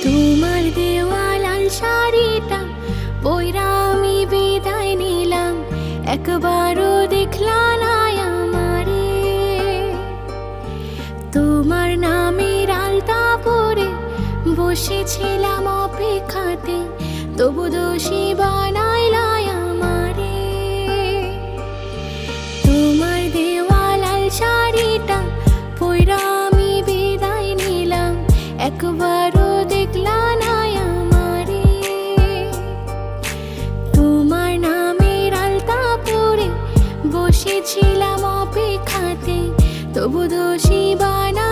তোমার দেওয়া লাল শাড়িটা পইরা আমি বিদায় নিলাম, একবারও দেখলা না আমারে। তোমার নামের আলতা পরে বসেছিলাম অপেক্ষাতে, তবু দোষী বানাইলা আমারে। তোমার দেওয়া লাল শাড়িটা পইরা আমি বিদায় নিলাম, একবারও দেখলা না আমারে। তোমার নামের আলতা পরে বসেছিলাম অপেক্ষাতে, তবু দোষী বানাইলা